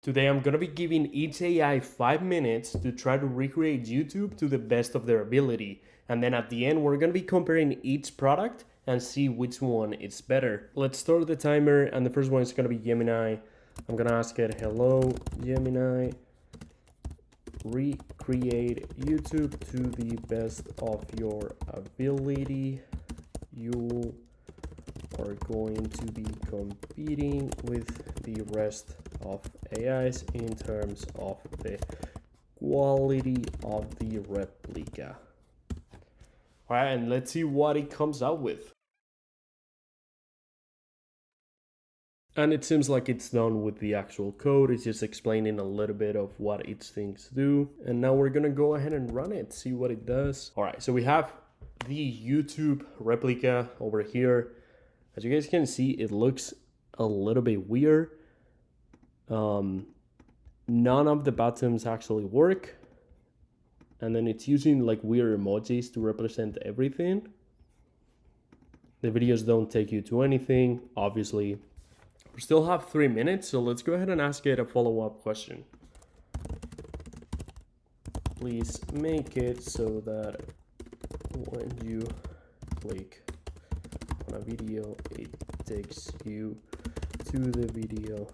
Today I'm gonna be giving each AI 5 minutes to try to recreate YouTube to the best of their ability. And then at the end, we're gonna be comparing each product and see which one is better. Let's start the timer, and the first one is gonna be Gemini. I'm gonna ask it, hello, Gemini, recreate YouTube to the best of your ability. You are going to be competing with the rest of AIs in terms of the quality of the replica. All right, and let's see what it comes out with. And it seems like it's done with the actual code. It's just explaining a little bit of what each things do. And now we're gonna go ahead and run it, see what it does. All right, so we have the YouTube replica over here. As you guys can see, it looks a little bit weird. None of the buttons actually work. And then it's using like weird emojis to represent everything. The videos don't take you to anything, obviously. We still have 3 minutes, so let's go ahead and ask it a follow-up question. Please make it so that when you click on a video, it takes you to the video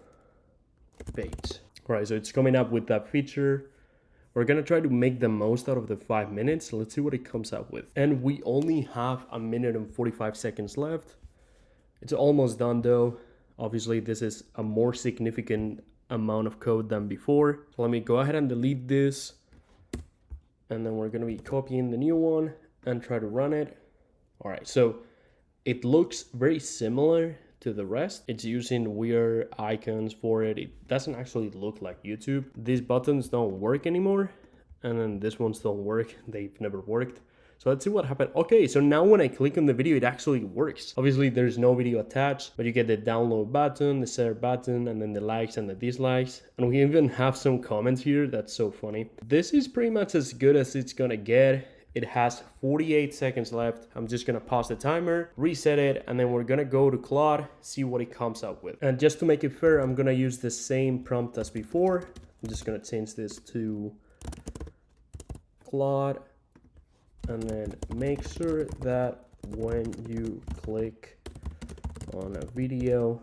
page. All right, so it's coming up with that feature. We're gonna try to make the most out of the 5 minutes. Let's see what it comes up with. And we only have 1 minute and 45 seconds left. It's almost done though. Obviously, this is a more significant amount of code than before. So let me go ahead and delete this. And then we're gonna be copying the new one and try to run it. All right, so it looks very similar to the rest. It's using weird icons for it. It doesn't actually look like YouTube. These buttons don't work anymore. And then these ones don't work. They've never worked. So let's see what happened. Okay, so now when I click on the video, it actually works. Obviously, there's no video attached, but you get the download button, the share button, and then the likes and the dislikes. And we even have some comments here. That's so funny. This is pretty much as good as it's gonna get. It has 48 seconds left. I'm just gonna pause the timer, reset it, and then we're gonna go to Claude, see what it comes up with. And just to make it fair, I'm gonna use the same prompt as before. I'm just gonna change this to Claude, and then make sure that when you click on a video,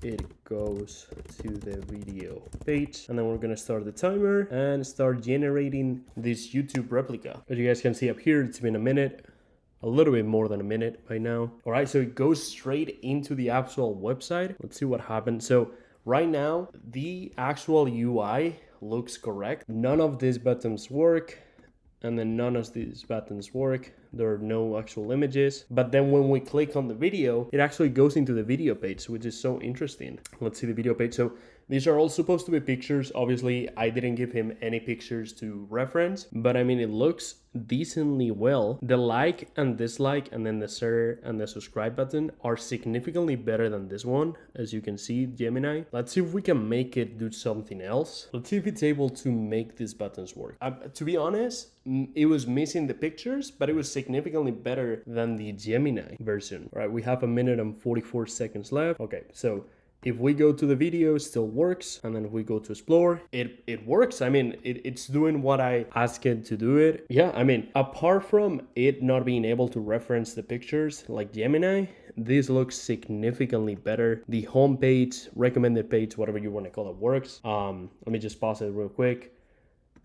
it goes to the video page. And then we're gonna start the timer and start generating this YouTube replica. As you guys can see up here, it's been a minute, a little bit more than a minute by now. All right, so it goes straight into the actual website. Let's see what happens. So right now, the actual UI looks correct. None of these buttons work. And then none of these buttons work. There are no actual images. But then when we click on the video, it actually goes into the video page, which is so interesting. Let's see the video page. So these are all supposed to be pictures. Obviously, I didn't give him any pictures to reference, but I mean, it looks decently well. The like and dislike and then the share and the subscribe button are significantly better than this one, as you can see, Gemini. Let's see if we can make it do something else. Let's see if it's able to make these buttons work. To be honest, it was missing the pictures, but it was significantly better than the Gemini version. All right, we have 1 minute and 44 seconds left. Okay, so if we go to the video, it still works. And then if we go to explore, it works. I mean, it's doing what I asked it to do it. Yeah, I mean, apart from it not being able to reference the pictures like Gemini, this looks significantly better. The home page, recommended page, whatever you want to call it, works. Let me just pause it real quick.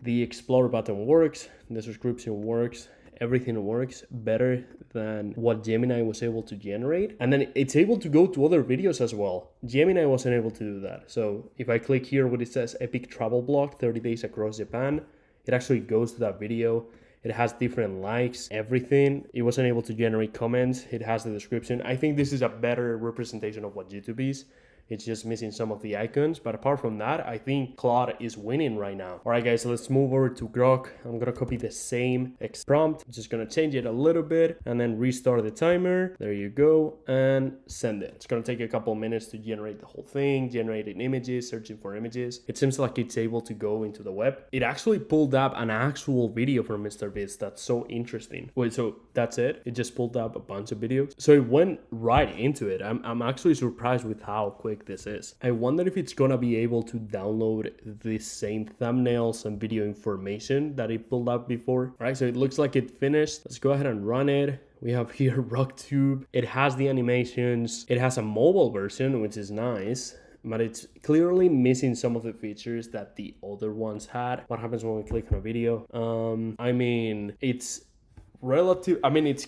The explore button works. The subscription works. Everything works better than what Gemini was able to generate. And then it's able to go to other videos as well. Gemini wasn't able to do that. So if I click here where it says epic travel blog, 30 days across Japan, it actually goes to that video. It has different likes, everything. It wasn't able to generate comments. It has the description. I think this is a better representation of what YouTube is. It's just missing some of the icons. But apart from that, I think Claude is winning right now. All right, guys, so let's move over to Grok. I'm gonna copy the same prompt. I'm just gonna change it a little bit and then restart the timer. There you go, and send it. It's gonna take a couple minutes to generate the whole thing, generating images, searching for images. It seems like it's able to go into the web. It actually pulled up an actual video from MrBeast. That's so interesting. Wait, so that's it? It just pulled up a bunch of videos? So it went right into it. I'm actually surprised with how quick quick this is. I wonder if it's gonna be able to download the same thumbnails and video information that it pulled up before. All right, so it looks like it finished. Let's go ahead and run it. We have here RockTube. It has the animations. It has a mobile version, which is nice, but it's clearly missing some of the features that the other ones had. What happens when we click on a video? I mean, it's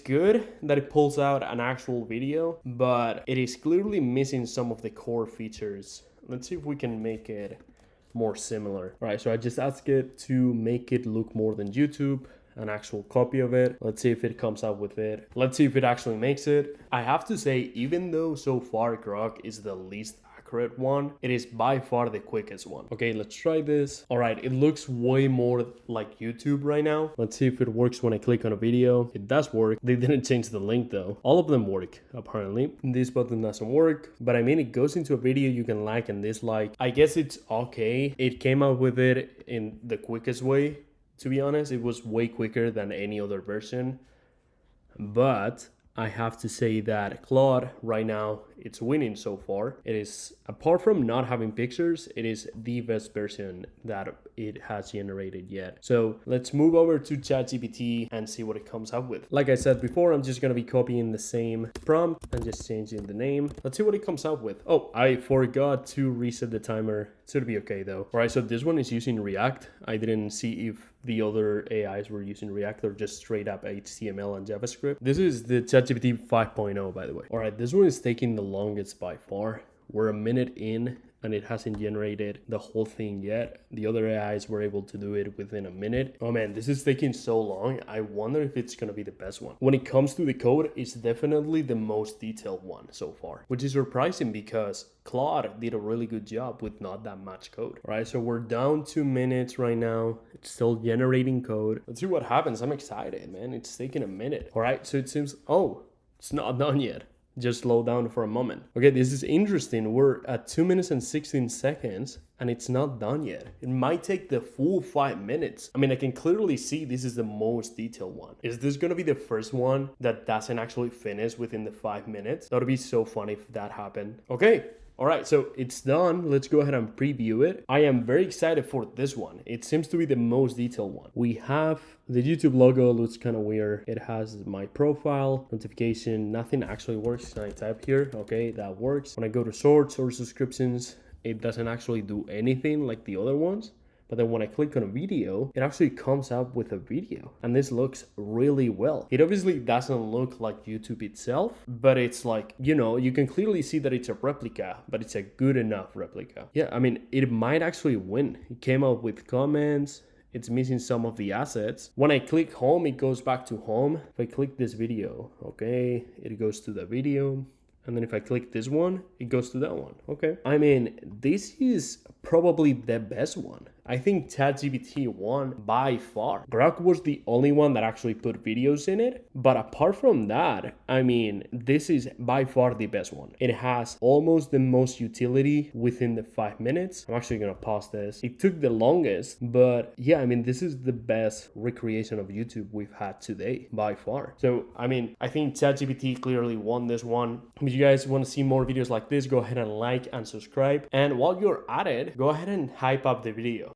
good that it pulls out an actual video, but it is clearly missing some of the core features. Let's see if we can make it more similar. All right, so I just asked it to make it look more than YouTube, an actual copy of it. Let's see if it comes up with it. Let's see if it actually makes it. I have to say, even though so far Grok is the least accurate one, it is by far the quickest one. Okay, let's try this. All right, it looks way more like YouTube right now. Let's see if it works when I click on a video. It does work. They didn't change the link though. All of them work apparently. This button doesn't work, but I mean, it goes into a video you can like and dislike. I guess it's okay. It came out with it in the quickest way. To be honest, it was way quicker than any other version, but I have to say that Claude right now, it's winning so far. It is, apart from not having pictures, it is the best version that it has generated yet. So let's move over to ChatGPT and see what it comes up with. Like I said before, I'm just gonna be copying the same prompt and just changing the name. Let's see what it comes up with. Oh, I forgot to reset the timer. It should be okay though. All right, so this one is using React. I didn't see if the other AIs were using React or just straight up HTML and JavaScript. This is the ChatGPT 5.0, by the way. All right, this one is taking the longest by far. We're a minute in and it hasn't generated the whole thing yet. The other AIs were able to do it within a minute. Oh man, this is taking so long. I wonder if it's gonna be the best one. When it comes to the code, it's definitely the most detailed one so far, which is surprising because Claude did a really good job with not that much code. All right, so we're down 2 minutes right now. It's still generating code. Let's see what happens. I'm excited, man. It's taking a minute. All right, so it seems, oh, it's not done yet. Just slow down for a moment. Okay, this is interesting. We're at 2 minutes and 16 seconds and it's not done yet. It might take the full 5 minutes. I mean, I can clearly see this is the most detailed one. Is this gonna be the first one that doesn't actually finish within the 5 minutes? That would be so funny if that happened. Okay. All right, so it's done. Let's go ahead and preview it. I am very excited for this one. It seems to be the most detailed one. We have the YouTube logo, looks kind of weird. It has my profile, notification, nothing actually works. Can I type here? Okay, that works. When I go to source or subscriptions, it doesn't actually do anything like the other ones. But then when I click on a video, it actually comes up with a video. And this looks really well. It obviously doesn't look like YouTube itself, but it's like, you know, you can clearly see that it's a replica, but it's a good enough replica. Yeah, I mean, it might actually win. It came up with comments. It's missing some of the assets. When I click home, it goes back to home. If I click this video, okay, it goes to the video. And then if I click this one, it goes to that one. Okay. I mean, this is probably the best one. I think ChatGPT won by far. Grok was the only one that actually put videos in it. But apart from that, I mean, this is by far the best one. It has almost the most utility within the 5 minutes. I'm actually gonna pause this. It took the longest, but yeah, I mean, this is the best recreation of YouTube we've had today by far. So, I mean, I think ChatGPT clearly won this one. If you guys want to see more videos like this, go ahead and like and subscribe. And while you're at it, go ahead and hype up the video.